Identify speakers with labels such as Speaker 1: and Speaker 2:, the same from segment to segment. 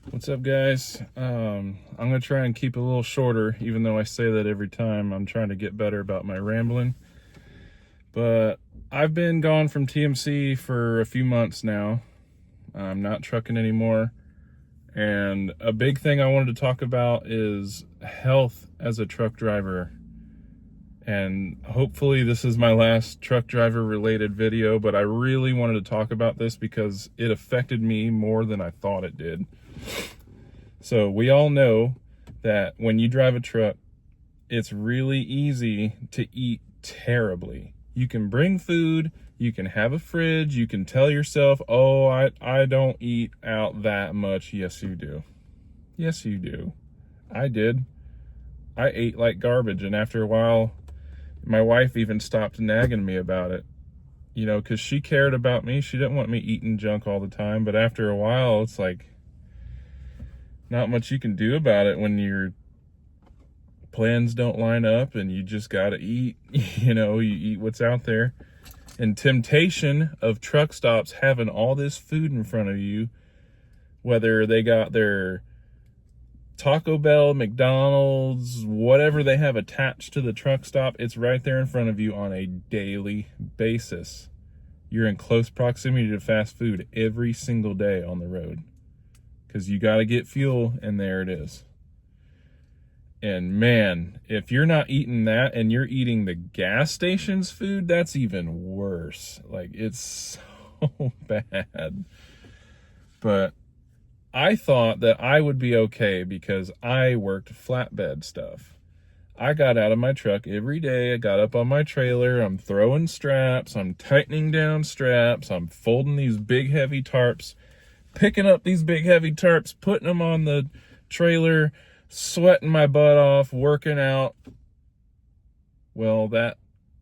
Speaker 1: What's up, guys? I'm gonna try and keep it a little shorter, even though I say that every time. I'm trying to get better about my rambling. But I've been gone from TMC for a few months now. I'm not trucking anymore. And a big thing I wanted to talk about is health as a truck driver. And hopefully this is my last truck driver related video, but I really wanted to talk about this because it affected me more than I thought it did. So we all know that when you drive a truck, it's really easy to eat terribly. You can bring food, you can have a fridge, you can tell yourself, oh, I don't eat out that much. Yes, you do. Yes, you do. I did. I ate like garbage, and after a while, my wife even stopped nagging me about it, you know, because she cared about me. She didn't want me eating junk all the time, but after a while, it's like, not much you can do about it when your plans don't line up and you just gotta eat. You know, you eat what's out there. And temptation of truck stops having all this food in front of you, whether they got their Taco Bell, McDonald's, whatever they have attached to the truck stop, it's right there in front of you on a daily basis. You're in close proximity to fast food every single day on the road, because you got to get fuel, and there it is. And man, if you're not eating that and you're eating the gas station's food, that's even worse. Like, it's so bad. But I thought that I would be okay because I worked flatbed stuff. I got out of my truck every day. I got up on my trailer. I'm throwing straps. I'm tightening down straps. I'm folding these big heavy tarps, picking up these big heavy tarps, putting them on the trailer, sweating my butt off, working out. Well, that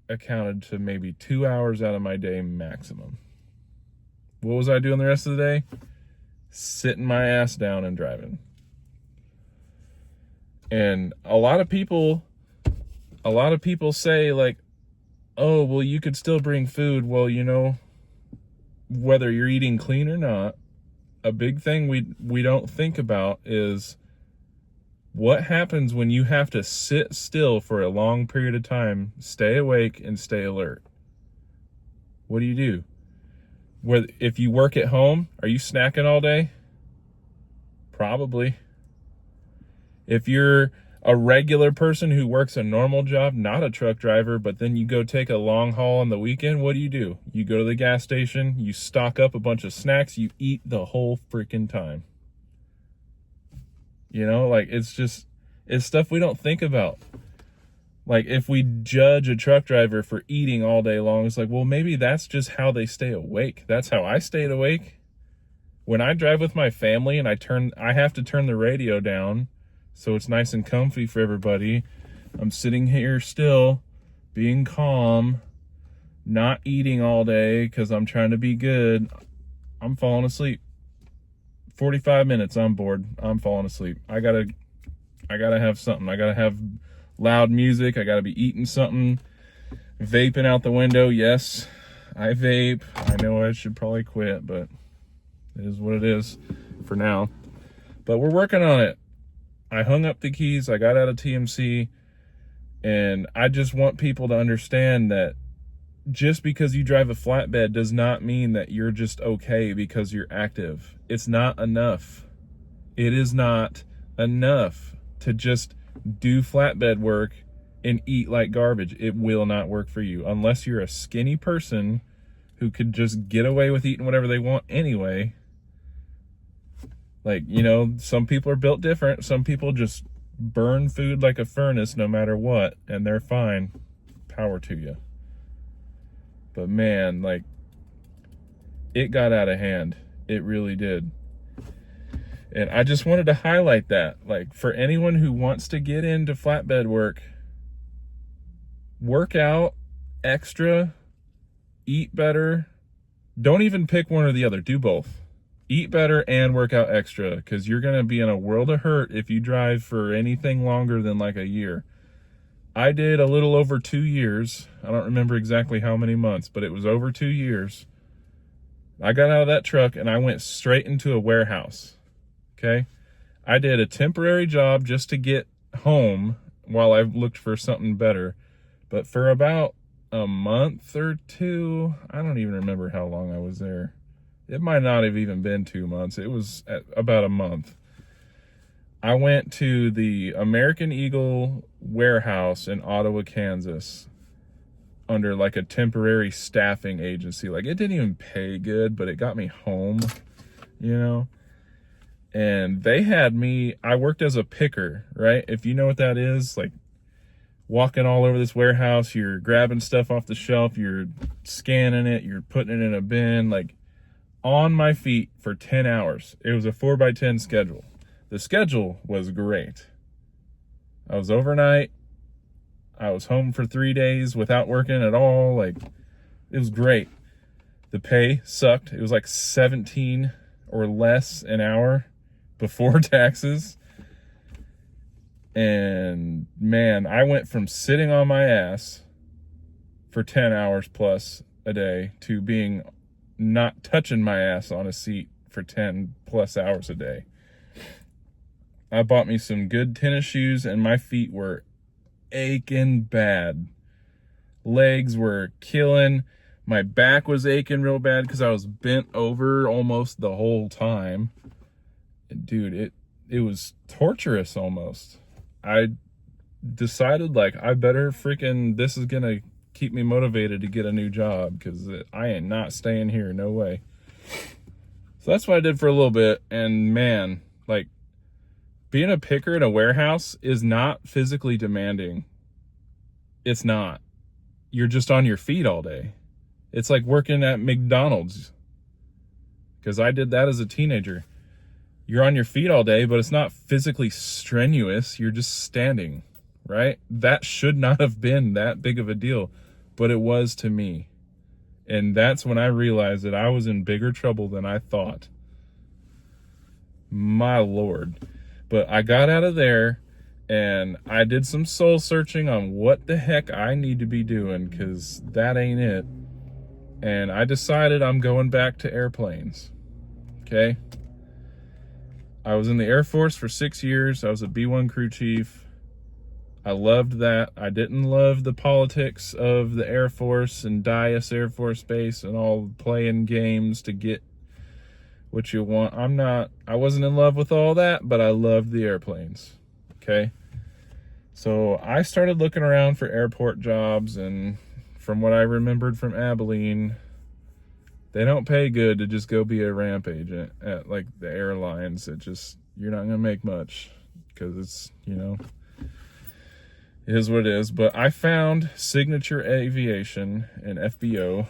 Speaker 1: accounted to maybe 2 hours out of my day maximum. What was I doing the rest of the day? Sitting my ass down and driving. And a lot of people say, like, oh, well, you could still bring food. Well, you know, whether you're eating clean or not, a big thing we don't think about is what happens when you have to sit still for a long period of time, stay awake and stay alert. What do? If you work at home, are you snacking all day? Probably. If you're a regular person who works a normal job, not a truck driver, but then you go take a long haul on the weekend, what do? You go to the gas station, you stock up a bunch of snacks, you eat the whole freaking time. You know, like, it's stuff we don't think about. Like, if we judge a truck driver for eating all day long, it's like, well, maybe that's just how they stay awake. That's how I stayed awake. When I drive with my family and I have to turn the radio down so it's nice and comfy for everybody. I'm sitting here still, being calm, not eating all day because I'm trying to be good. I'm falling asleep. 45 minutes, I'm bored. I'm falling asleep. I gotta have something. I gotta have loud music. I gotta be eating something. Vaping out the window. Yes, I vape. I know I should probably quit, but it is what it is for now. But we're working on it. I hung up the keys. I got out of TMC, and I just want people to understand that just because you drive a flatbed does not mean that you're just okay because you're active. It's not enough. It is not enough to just do flatbed work and eat like garbage. It will not work for you unless you're a skinny person who could just get away with eating whatever they want anyway. Like, you know, some people are built different. Some people just burn food like a furnace no matter what, and they're fine. Power to you. But man, like, it got out of hand. It really did. And I just wanted to highlight that. Like, for anyone who wants to get into flatbed work, work out extra, eat better. Don't even pick one or the other. Do both. Eat better and work out extra, because you're going to be in a world of hurt if you drive for anything longer than like a year. I did a little over 2 years. I don't remember exactly how many months, but it was over 2 years. I got out of that truck and I went straight into a warehouse. Okay. I did a temporary job just to get home while I looked for something better. But for about a month or two, I don't even remember how long I was there. It might not have even been 2 months. It was about a month. I went to the American Eagle warehouse in Ottawa, Kansas, under like a temporary staffing agency. Like, it didn't even pay good, but it got me home, you know? And they had me, I worked as a picker, right? If you know what that is, like walking all over this warehouse, you're grabbing stuff off the shelf, you're scanning it, you're putting it in a bin, like on my feet for 10 hours. It was a 4x10 schedule. The schedule was great. I was overnight. I was home for 3 days without working at all. Like, it was great. The pay sucked. It was like 17 or less an hour before taxes. And man, I went from sitting on my ass for 10 hours plus a day to being not touching my ass on a seat for 10 plus hours a day. I bought me some good tennis shoes and my feet were aching bad. Legs were killing. My back was aching real bad because I was bent over almost the whole time. Dude, it was torturous almost. I decided, like, I better freaking, this is gonna keep me motivated to get a new job because I ain't not staying here, no way. So that's what I did for a little bit, and man, like, being a picker in a warehouse is not physically demanding. It's not. You're just on your feet all day. It's like working at McDonald's, because I did that as a teenager. You're on your feet all day, but it's not physically strenuous. You're just standing, right? That should not have been that big of a deal, but it was to me. And that's when I realized that I was in bigger trouble than I thought. My Lord. But I got out of there and I did some soul searching on what the heck I need to be doing, because that ain't it. And I decided I'm going back to airplanes. Okay? I was in the Air Force for 6 years. I was a B-1 crew chief. I loved that. I didn't love the politics of the Air Force and Dyess Air Force Base and all playing games to get what you want. I wasn't in love with all that, but I loved the airplanes. Okay? So I started looking around for airport jobs, and from what I remembered from Abilene, they don't pay good to just go be a ramp agent at like the airlines. You're not gonna make much because it's, it is what it is. But I found Signature Aviation and FBO,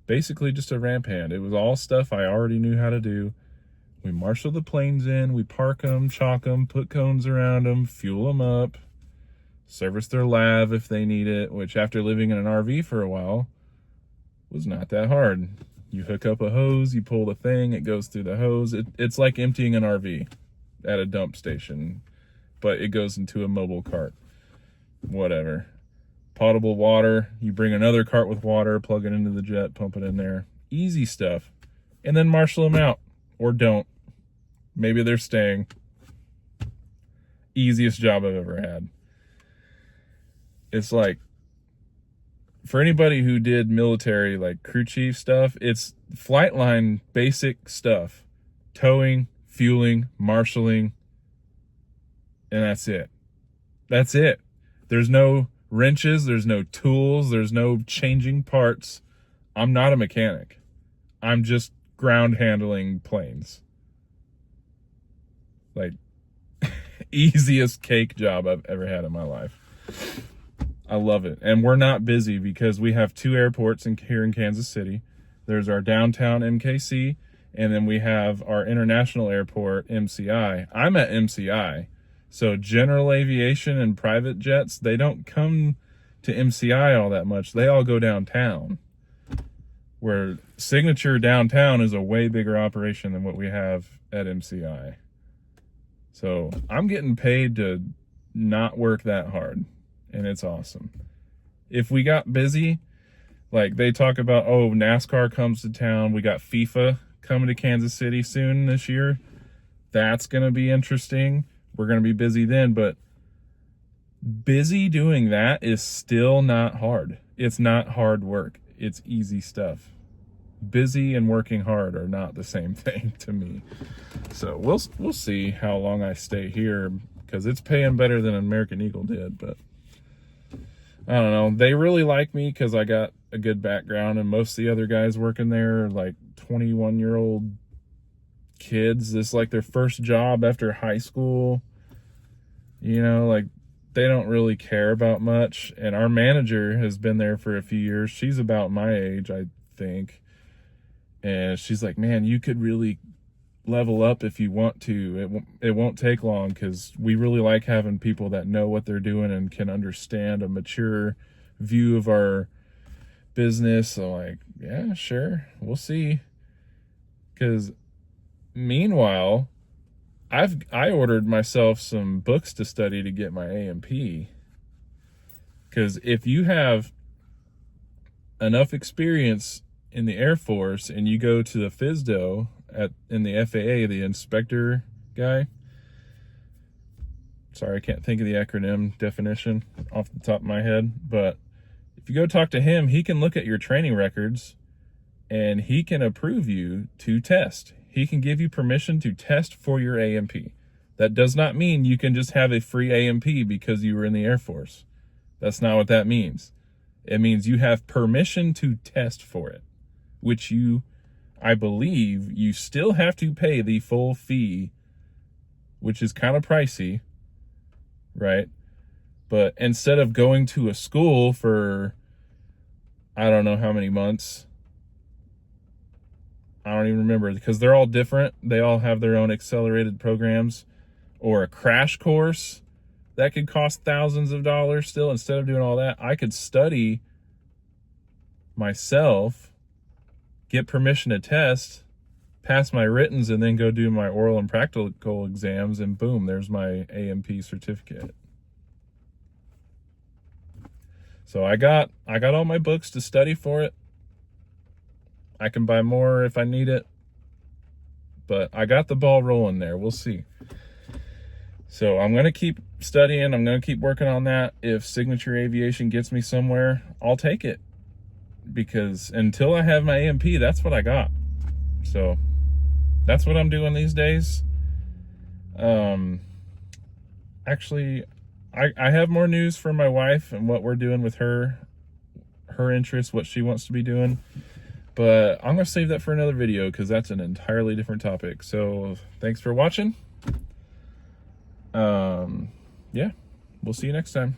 Speaker 1: basically just a ramp hand. It was all stuff I already knew how to do. We marshal the planes in, we park them, chalk them, put cones around them, fuel them up, service their lav if they need it, which after living in an RV for a while was not that hard. You hook up a hose, you pull the thing, it goes through the hose. It's like emptying an RV at a dump station, but it goes into a mobile cart. Whatever. Potable water, you bring another cart with water, plug it into the jet, pump it in there. Easy stuff. And then marshal them out. Or don't. Maybe they're staying. Easiest job I've ever had. It's like, for anybody who did military, like crew chief stuff, it's flight line basic stuff. Towing, fueling, marshaling, and that's it. That's it. There's no wrenches, there's no tools, there's no changing parts. I'm not a mechanic. I'm just ground handling planes. Like, easiest cake job I've ever had in my life. I love it. And we're not busy because we have 2 airports here in Kansas City. There's our downtown MKC, and then we have our international airport, MCI. I'm at MCI. So general aviation and private jets, they don't come to MCI all that much. They all go downtown. Where Signature downtown is a way bigger operation than what we have at MCI. So I'm getting paid to not work that hard, and it's awesome. If we got busy, like they talk about, oh, NASCAR comes to town, we got FIFA coming to Kansas City soon this year. That's going to be interesting. We're going to be busy then, but busy doing that is still not hard. It's not hard work. It's easy stuff. Busy and working hard are not the same thing to me. So we'll see how long I stay here, because it's paying better than American Eagle did, but I don't know. They really like me because I got a good background, and most of the other guys working there are like 21-year-old kids. This is like their first job after high school. You know, like they don't really care about much. And our manager has been there for a few years. She's about my age, I think. And she's like, man, you could really level up if you want to. It won't take long, because we really like having people that know what they're doing and can understand a mature view of our business. So like, yeah, sure, we'll see. Because meanwhile, I ordered myself some books to study to get my A&P. Because if you have enough experience in the Air Force and you go to the FSDO in the FAA, the inspector guy, sorry, I can't think of the acronym definition off the top of my head, but if you go talk to him, he can look at your training records and he can approve you to test. He can give you permission to test for your A&P. That does not mean you can just have a free A&P because you were in the Air Force. That's not what that means. It means you have permission to test for it, which I believe you still have to pay the full fee, which is kind of pricey, right? But instead of going to a school for, I don't know how many months, I don't even remember, because they're all different. They all have their own accelerated programs, or a crash course that could cost thousands of dollars still. Instead of doing all that, I could study myself, get permission to test, pass my writtens, and then go do my oral and practical exams, and boom, there's my A&P certificate. So I got all my books to study for it. I can buy more if I need it, but I got the ball rolling there. We'll see. So I'm going to keep studying. I'm going to keep working on that. If Signature Aviation gets me somewhere, I'll take it, because until I have my A&P, that's what I got. So that's what I'm doing these days. Actually, I have more news from my wife and what we're doing with her interests, what she wants to be doing. But I'm going to save that for another video, because that's an entirely different topic. So thanks for watching. Yeah, we'll see you next time.